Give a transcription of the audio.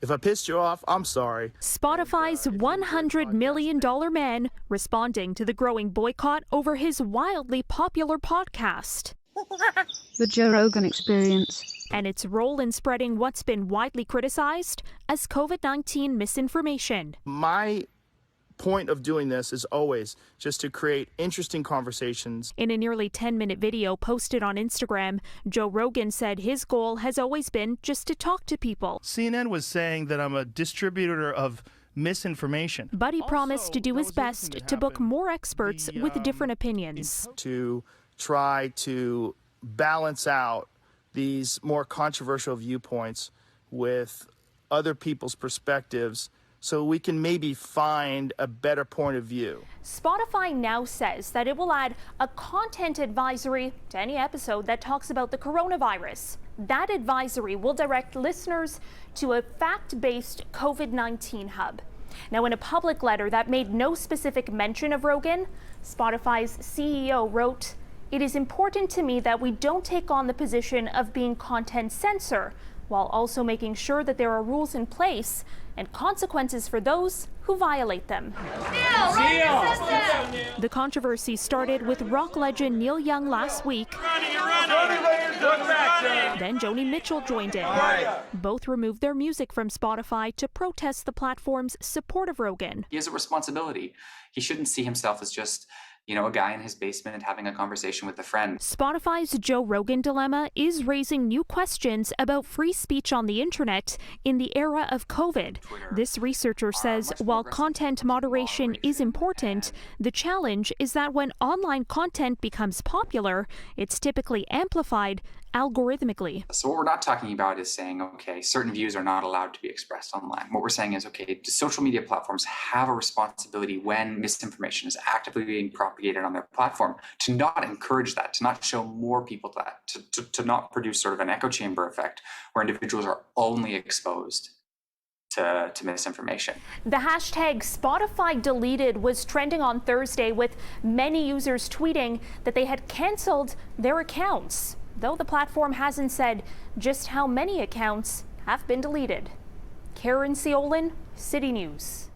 If I pissed you off, I'm sorry. Spotify's $100 million man responding to the growing boycott over his wildly popular podcast. The Joe Rogan Experience. And its role in spreading what's been widely criticized as COVID-19 misinformation. My point of doing this is always just to create interesting conversations. In a nearly 10-minute video posted on Instagram, Joe Rogan said his goal has always been just to talk to people. CNN was saying that I'm a distributor of misinformation. But he promised to do his best to book more experts with different opinions. To try to balance out these more controversial viewpoints with other people's perspectives, so we can maybe find a better point of view. Spotify now says that it will add a content advisory to any episode that talks about the coronavirus. That advisory will direct listeners to a fact-based COVID-19 hub. Now, in a public letter that made no specific mention of Rogan, Spotify's CEO wrote, "It is important to me that we don't take on the position of being content censor, while also making sure that there are rules in place and consequences for those who violate them." The controversy started with rock legend Neil Young last week. Then Joni Mitchell joined in. Both removed their music from Spotify to protest the platform's support of Rogan. He has a responsibility. He shouldn't see himself as just a guy in his basement having a conversation with a friend. Spotify's Joe Rogan dilemma is raising new questions about free speech on the internet in the era of COVID. This researcher says while content moderation is important, the challenge is that when online content becomes popular, it's typically amplified algorithmically. So what we're not talking about is saying, okay, certain views are not allowed to be expressed online. What we're saying is, okay, social media platforms have a responsibility when misinformation is actively being propagated on their platform to not encourage that, to not show more people that, to not produce sort of an echo chamber effect where individuals are only exposed to misinformation. The hashtag Spotify deleted was trending on Thursday, with many users tweeting that they had canceled their accounts, though the platform hasn't said just how many accounts have been deleted. Caryn Ceolin, City News.